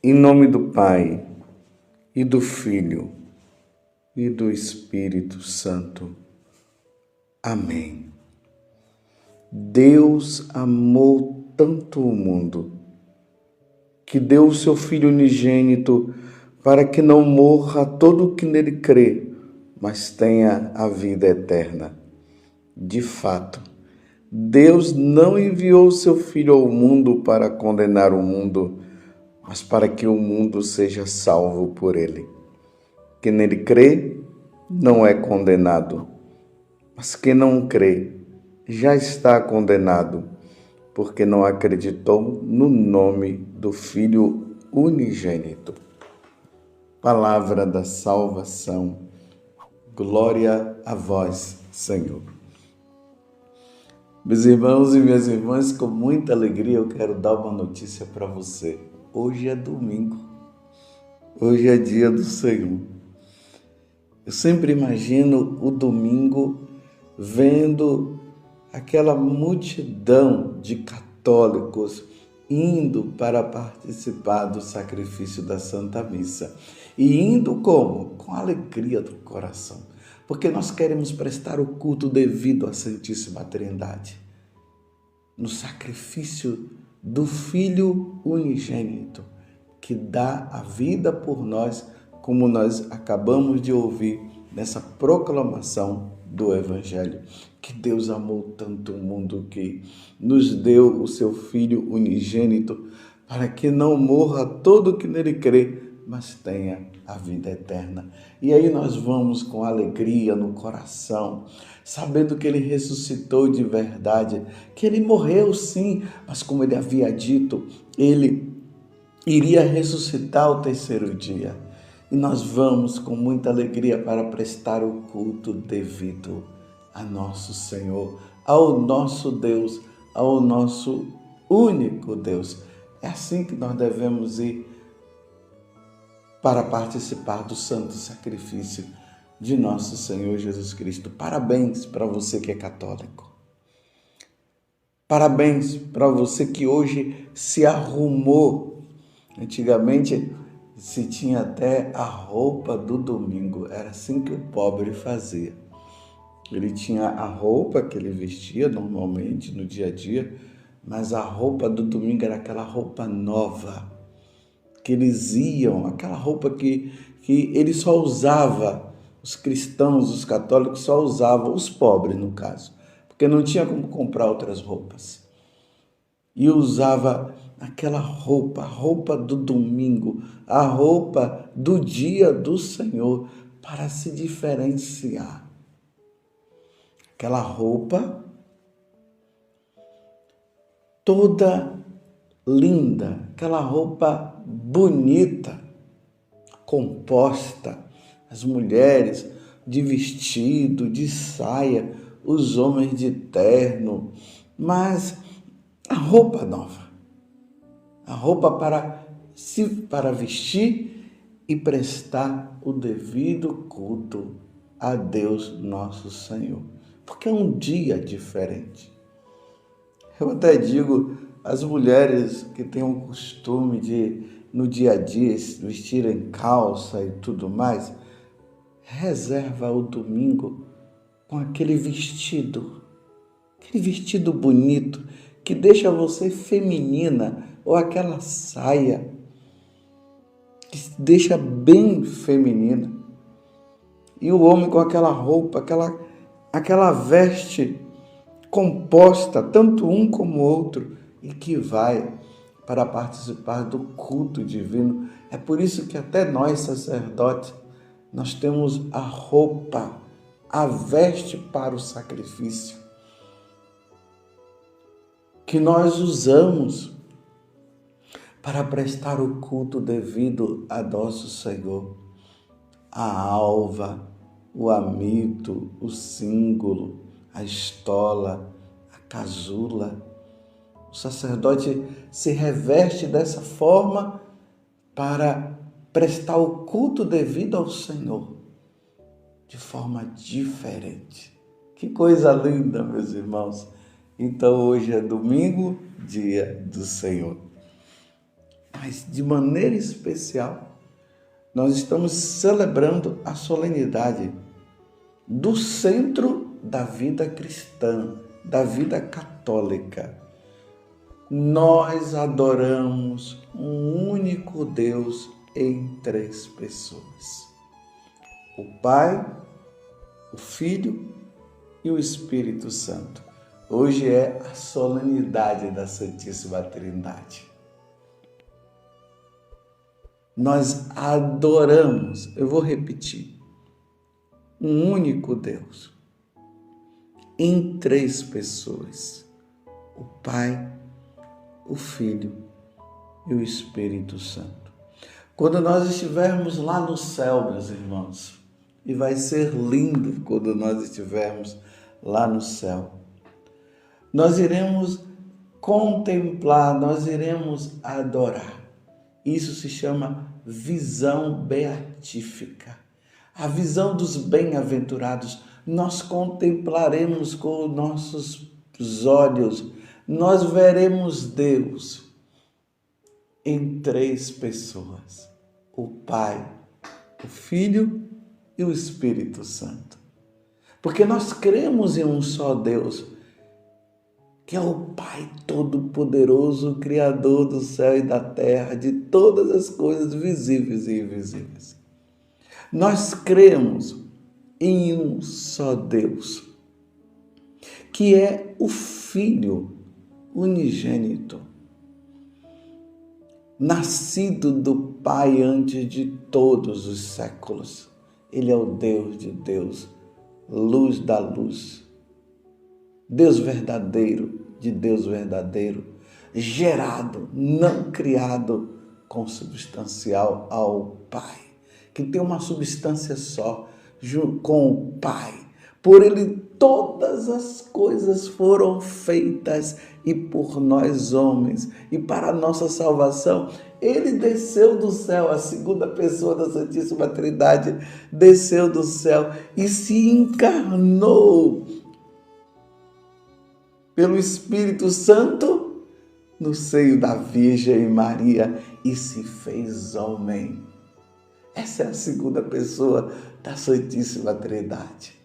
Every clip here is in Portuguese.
Em nome do Pai, e do Filho, e do Espírito Santo. Amém. Deus amou tanto o mundo, que deu o seu Filho unigênito para que não morra todo o que nele crê, mas tenha a vida eterna. De fato, Deus não enviou o seu Filho ao mundo para condenar o mundo, mas para que o mundo seja salvo por ele. Quem nele crê não é condenado, mas quem não crê já está condenado, porque não acreditou no nome do Filho unigênito. Palavra da salvação. Glória a vós, Senhor. Meus irmãos e minhas irmãs, com muita alegria eu quero dar uma notícia para você. Hoje é domingo. Hoje é dia do Senhor. Eu sempre imagino o domingo vendo aquela multidão de católicos indo para participar do sacrifício da Santa Missa. E indo como? Com alegria do coração. Porque nós queremos prestar o culto devido à Santíssima Trindade. No sacrifício do Filho unigênito, que dá a vida por nós, como nós acabamos de ouvir nessa proclamação do Evangelho. Que Deus amou tanto o mundo que nos deu o seu Filho unigênito para que não morra todo o que nele crê, mas tenha a vida eterna. E aí nós vamos com alegria no coração, sabendo que ele ressuscitou de verdade, que ele morreu sim, mas como ele havia dito, ele iria ressuscitar ao terceiro dia. E nós vamos com muita alegria para prestar o culto devido a nosso Senhor, ao nosso Deus, ao nosso único Deus. É assim que nós devemos ir para participar do santo sacrifício de nosso Senhor Jesus Cristo. Parabéns para você que é católico. Parabéns para você que hoje se arrumou. Antigamente se tinha até a roupa do domingo, era assim que o pobre fazia. Ele tinha a roupa que ele vestia normalmente no dia a dia, mas a roupa do domingo era aquela roupa nova, que eles iam, aquela roupa que ele só usava, os cristãos, os católicos só usavam, os pobres no caso, porque não tinha como comprar outras roupas. E usava aquela roupa, a roupa do domingo, a roupa do dia do Senhor, para se diferenciar. Aquela roupa toda linda, aquela roupa bonita, composta, as mulheres de vestido, de saia, os homens de terno, mas a roupa nova, a roupa para vestir e prestar o devido culto a Deus nosso Senhor, porque é um dia diferente. Eu até digo, as mulheres que têm o costume de, no dia a dia, vestirem calça e tudo mais, reserva o domingo com aquele vestido bonito, que deixa você feminina, ou aquela saia, que deixa bem feminina. E o homem com aquela roupa, aquela veste composta, tanto um como o outro, e que vai para participar do culto divino. É por isso que até nós, sacerdotes, nós temos a roupa, a veste para o sacrifício, que nós usamos para prestar o culto devido a nosso Senhor. A alva, o amido, o símbolo, a estola, a casula. O sacerdote se reveste dessa forma para prestar o culto devido ao Senhor, de forma diferente. Que coisa linda, meus irmãos! Então hoje é domingo, dia do Senhor. Mas de maneira especial, nós estamos celebrando a solenidade do centro da vida cristã, da vida católica. Nós adoramos um único Deus em 3 pessoas: o Pai, o Filho e o Espírito Santo. Hoje é a solenidade da Santíssima Trindade. Nós adoramos, eu vou repetir, um único Deus em 3 pessoas: o Pai, o Filho e o Espírito Santo. Quando nós estivermos lá no céu, meus irmãos, e vai ser lindo quando nós estivermos lá no céu, nós iremos contemplar, nós iremos adorar. Isso se chama visão beatífica, a visão dos bem-aventurados. Nós contemplaremos com os nossos olhos, nós veremos Deus em 3 pessoas: o Pai, o Filho e o Espírito Santo. Porque nós cremos em um só Deus, que é o Pai Todo-Poderoso, Criador do céu e da terra, de todas as coisas visíveis e invisíveis. Nós cremos em um só Deus, que é o Filho unigênito, nascido do Pai antes de todos os séculos. Ele é o Deus de Deus, luz da luz, Deus verdadeiro de Deus verdadeiro, gerado, não criado, consubstancial ao Pai, que tem uma substância só com o Pai. Por ele todas as coisas foram feitas, e por nós homens, e para a nossa salvação, ele desceu do céu, a segunda pessoa da Santíssima Trindade desceu do céu e se encarnou pelo Espírito Santo no seio da Virgem Maria e se fez homem. Essa é a segunda pessoa da Santíssima Trindade.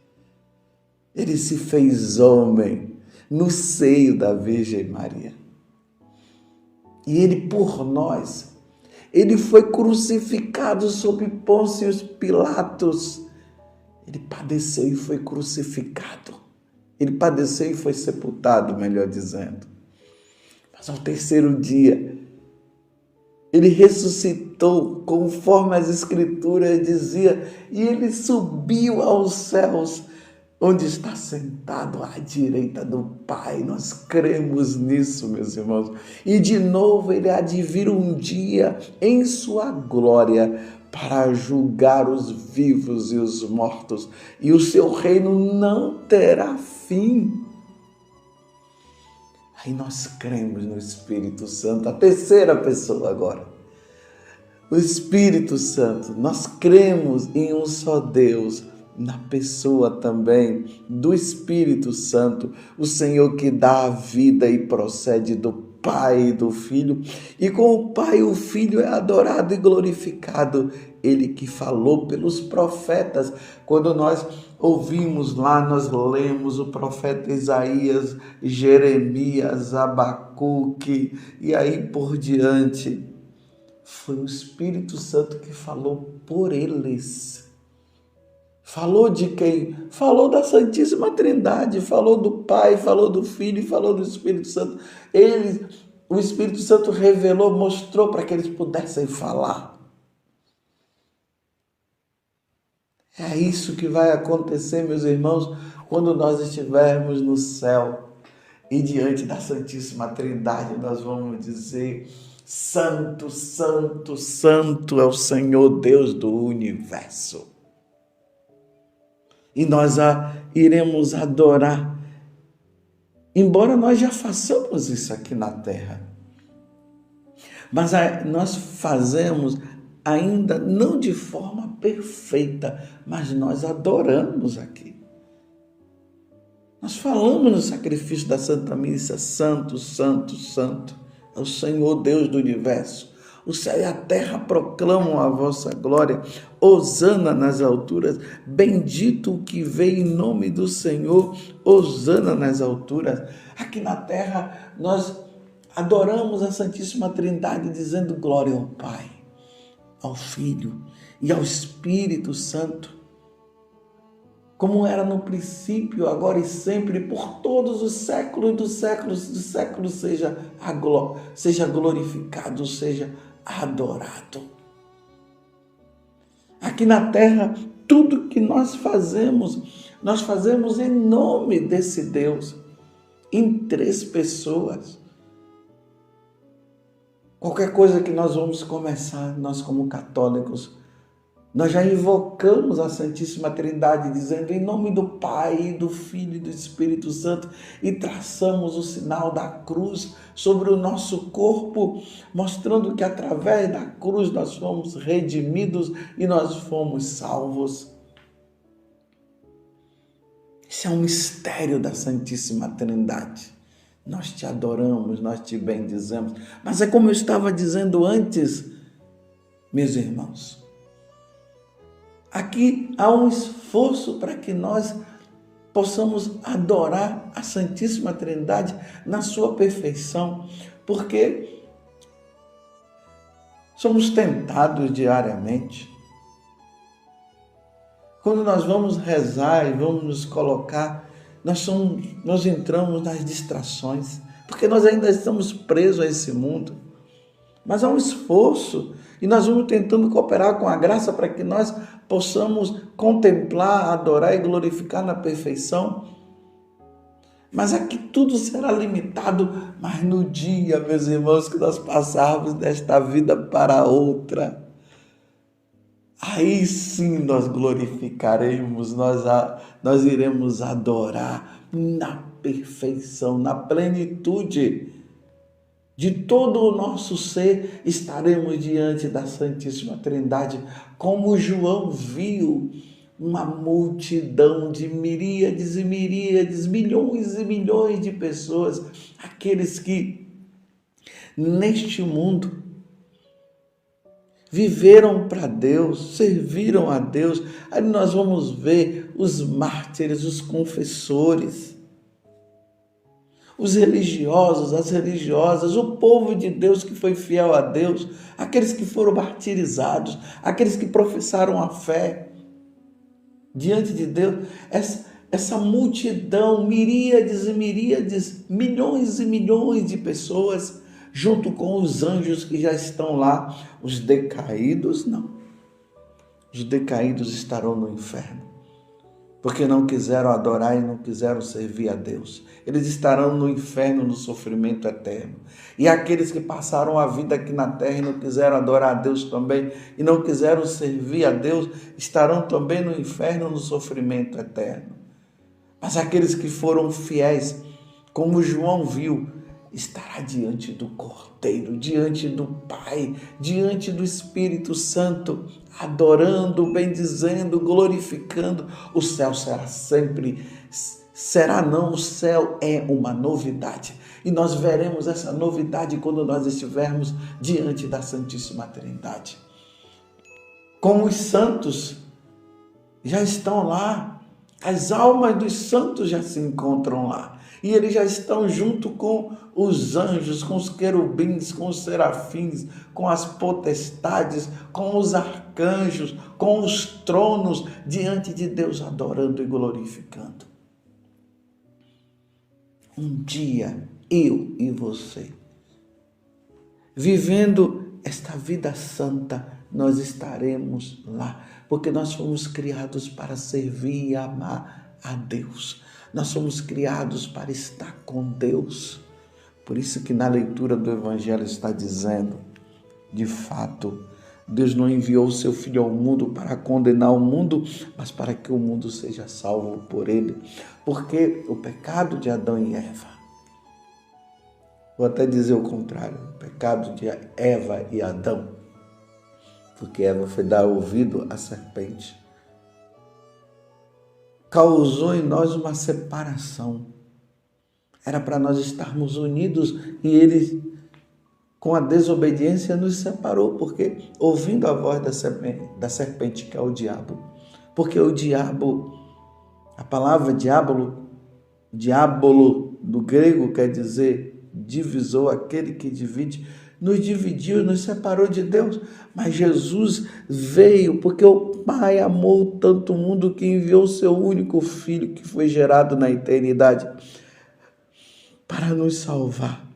Ele se fez homem no seio da Virgem Maria. E ele, por nós, ele foi crucificado sob Pôncio Pilatos. Ele padeceu e foi crucificado. Ele padeceu e foi sepultado, melhor dizendo. Mas ao 3º dia, ele ressuscitou, conforme as Escrituras diziam, e ele subiu aos céus, onde está sentado à direita do Pai. Nós cremos nisso, meus irmãos. E de novo ele há de vir um dia em sua glória para julgar os vivos e os mortos. E o seu reino não terá fim. Aí nós cremos no Espírito Santo, a 3ª pessoa agora. O Espírito Santo, nós cremos em um só Deus, na pessoa também do Espírito Santo, o Senhor que dá a vida e procede do Pai e do Filho, e com o Pai o Filho é adorado e glorificado, ele que falou pelos profetas. Quando nós ouvimos lá, nós lemos o profeta Isaías, Jeremias, Abacuque e aí por diante, foi o Espírito Santo que falou por eles. Falou de quem? Falou da Santíssima Trindade, falou do Pai, falou do Filho e falou do Espírito Santo. O Espírito Santo revelou, mostrou para que eles pudessem falar. É isso que vai acontecer, meus irmãos, quando nós estivermos no céu e diante da Santíssima Trindade nós vamos dizer: Santo, Santo, Santo é o Senhor Deus do universo. E nós iremos adorar, embora nós já façamos isso aqui na terra. Mas nós fazemos ainda não de forma perfeita, mas nós adoramos aqui. Nós falamos no sacrifício da Santa Missa: Santo, Santo, Santo é o Senhor Deus do universo. O céu e a terra proclamam a vossa glória. Hosana nas alturas. Bendito o que veio em nome do Senhor. Hosana nas alturas. Aqui na terra nós adoramos a Santíssima Trindade dizendo glória ao Pai, ao Filho e ao Espírito Santo, como era no princípio, agora e sempre, por todos os séculos dos séculos, seja glorificado, seja adorado. Aqui na terra, tudo que nós fazemos em nome desse Deus, em 3 pessoas. Qualquer coisa que nós vamos começar, nós como católicos, nós já invocamos a Santíssima Trindade, dizendo em nome do Pai, do Filho e do Espírito Santo, e traçamos o sinal da cruz sobre o nosso corpo, mostrando que através da cruz nós fomos redimidos e nós fomos salvos. Esse é um mistério da Santíssima Trindade. Nós te adoramos, nós te bendizemos. Mas é como eu estava dizendo antes, meus irmãos. Aqui há um esforço para que nós possamos adorar a Santíssima Trindade na sua perfeição, porque somos tentados diariamente. Quando nós vamos rezar e vamos nos colocar, nós entramos nas distrações, porque nós ainda estamos presos a esse mundo. Mas há um esforço e nós vamos tentando cooperar com a graça para que nós possamos contemplar, adorar e glorificar na perfeição. Mas aqui tudo será limitado, mas no dia, meus irmãos, que nós passarmos desta vida para outra, aí sim nós glorificaremos, nós iremos adorar na perfeição, na plenitude de todo o nosso ser, estaremos diante da Santíssima Trindade, como João viu uma multidão de miríades e miríades, milhões e milhões de pessoas, aqueles que neste mundo viveram para Deus, serviram a Deus. Aí nós vamos ver os mártires, os confessores, os religiosos, as religiosas, o povo de Deus que foi fiel a Deus, aqueles que foram martirizados, aqueles que professaram a fé diante de Deus. Essa multidão, miríades e miríades, milhões e milhões de pessoas, junto com os anjos que já estão lá. Os decaídos, não. Os decaídos estarão no inferno, porque não quiseram adorar e não quiseram servir a Deus. Eles estarão no inferno, no sofrimento eterno. E aqueles que passaram a vida aqui na terra e não quiseram adorar a Deus também, e não quiseram servir a Deus, estarão também no inferno, no sofrimento eterno. Mas aqueles que foram fiéis, como João viu, estará diante do Cordeiro, diante do Pai, diante do Espírito Santo, adorando, bendizendo, glorificando. O céu será sempre, o céu é uma novidade. E nós veremos essa novidade quando nós estivermos diante da Santíssima Trindade. Como os santos já estão lá, as almas dos santos já se encontram lá. E eles já estão junto com os anjos, com os querubins, com os serafins, com as potestades, com os arcanjos, com os tronos, diante de Deus, adorando e glorificando. Um dia, eu e você, vivendo esta vida santa, nós estaremos lá, porque nós fomos criados para servir e amar a Deus. Nós somos criados para estar com Deus. Por isso que na leitura do Evangelho está dizendo, de fato, Deus não enviou o seu Filho ao mundo para condenar o mundo, mas para que o mundo seja salvo por ele. Porque o pecado de Adão e Eva, vou até dizer o contrário, o pecado de Eva e Adão, porque Eva foi dar ouvido à serpente, causou em nós uma separação. Era para nós estarmos unidos e ele com a desobediência nos separou, porque ouvindo a voz da serpente, que é o diabo, porque o diabo, a palavra diabolo do grego quer dizer divisor, aquele que divide, nos dividiu, nos separou de Deus. Mas Jesus veio porque o Pai amou tanto o mundo que enviou o seu único Filho, que foi gerado na eternidade, para nos salvar.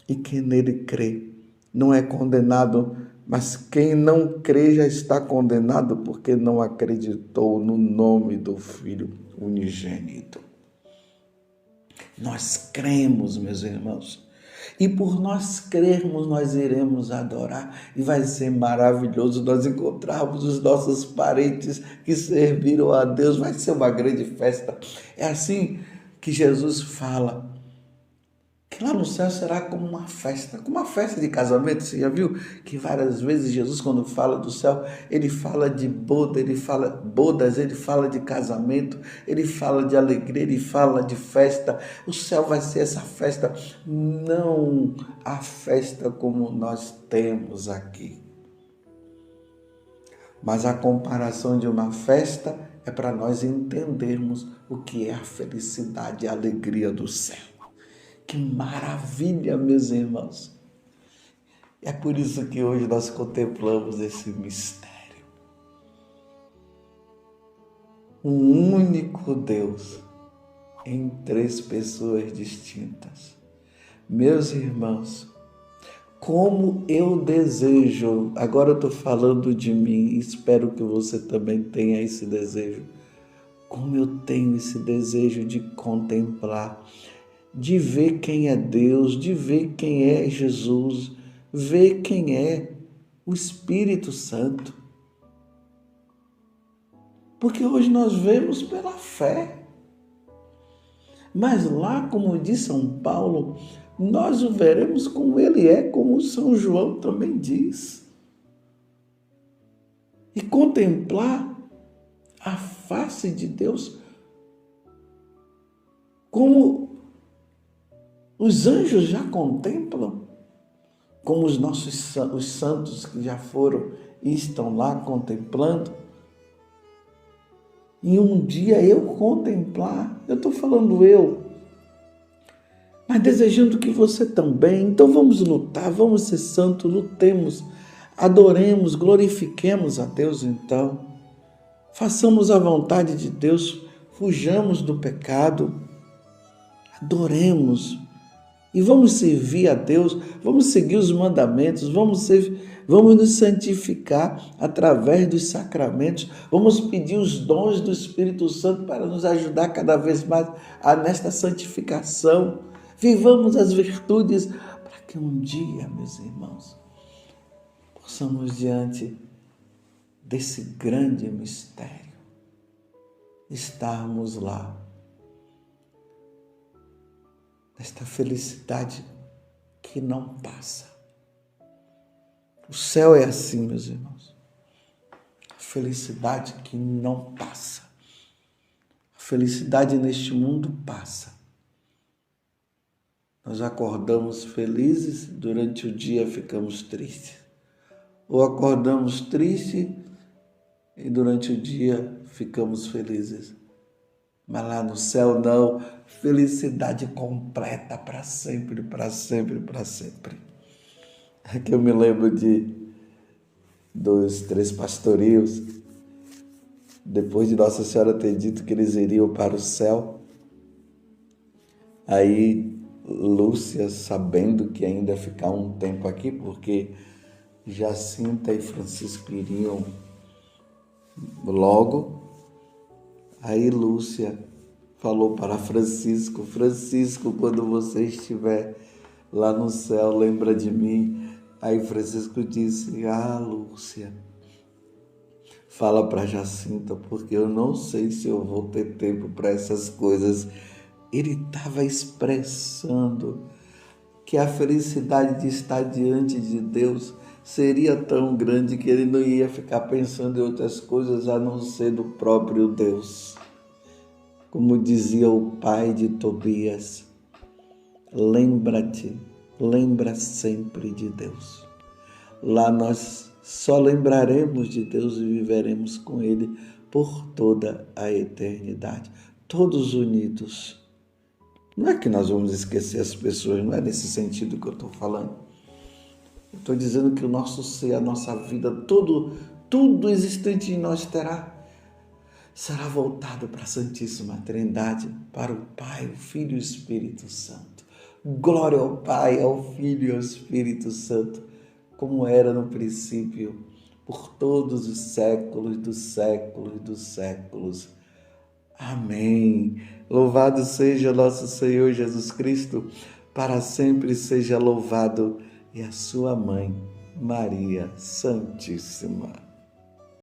E quem nele crê não é condenado, mas quem não crê já está condenado, porque não acreditou no nome do Filho unigênito. Nós cremos, meus irmãos, e por nós crermos, nós iremos adorar, e vai ser maravilhoso nós encontrarmos os nossos parentes que serviram a Deus, vai ser uma grande festa. É assim que Jesus fala, que lá no céu será como uma festa de casamento. Você já viu que várias vezes Jesus, quando fala do céu, ele fala de boda, ele fala bodas, ele fala de casamento, ele fala de alegria, ele fala de festa. O céu vai ser essa festa, não a festa como nós temos aqui. Mas a comparação de uma festa é para nós entendermos o que é a felicidade e a alegria do céu. Que maravilha, meus irmãos! É por isso que hoje nós contemplamos esse mistério. Um único Deus em 3 pessoas distintas. Meus irmãos, como eu desejo, agora eu estou falando de mim, espero que você também tenha esse desejo. Como eu tenho esse desejo de contemplar, de ver quem é Deus, de ver quem é Jesus, ver quem é o Espírito Santo. Porque hoje nós vemos pela fé. Mas lá, como diz São Paulo, nós o veremos como ele é, como São João também diz. E contemplar a face de Deus como os anjos já contemplam, como os santos que já foram e estão lá contemplando. E um dia eu contemplar, eu estou falando eu, mas desejando que você também. Então vamos lutar, vamos ser santos, lutemos, adoremos, glorifiquemos a Deus então. Façamos a vontade de Deus, fujamos do pecado, adoremos. E vamos servir a Deus, vamos seguir os mandamentos, vamos nos santificar através dos sacramentos, vamos pedir os dons do Espírito Santo para nos ajudar cada vez mais nesta santificação. Vivamos as virtudes para que um dia, meus irmãos, possamos diante desse grande mistério estarmos lá. Esta felicidade que não passa. O céu é assim, meus irmãos. A felicidade que não passa. A felicidade neste mundo passa. Nós acordamos felizes, durante o dia ficamos tristes. Ou acordamos tristes e durante o dia ficamos felizes. Mas lá no céu não, felicidade completa para sempre, para sempre, para sempre. É que eu me lembro dos 3 pastorios, depois de Nossa Senhora ter dito que eles iriam para o céu. Aí Lúcia, sabendo que ainda ia ficar um tempo aqui, porque Jacinta e Francisco iriam logo, aí Lúcia falou para Francisco, quando você estiver lá no céu, lembra de mim. Aí Francisco disse, Lúcia, fala para Jacinta, porque eu não sei se eu vou ter tempo para essas coisas. Ele estava expressando que a felicidade de estar diante de Deus seria tão grande que ele não ia ficar pensando em outras coisas a não ser do próprio Deus. Como dizia o pai de Tobias, lembra-te lembra sempre de Deus. Lá nós só lembraremos de Deus e viveremos com Ele por toda a eternidade, todos unidos. Não é que nós vamos esquecer as pessoas, não é nesse sentido que eu estou falando. Eu estou dizendo que o nosso ser, a nossa vida, tudo existente em nós será voltado para a Santíssima Trindade, para o Pai, o Filho e o Espírito Santo. Glória ao Pai, ao Filho e ao Espírito Santo, como era no princípio, por todos os séculos dos séculos dos séculos. Amém. Louvado seja nosso Senhor Jesus Cristo, para sempre seja louvado, e a sua mãe, Maria Santíssima.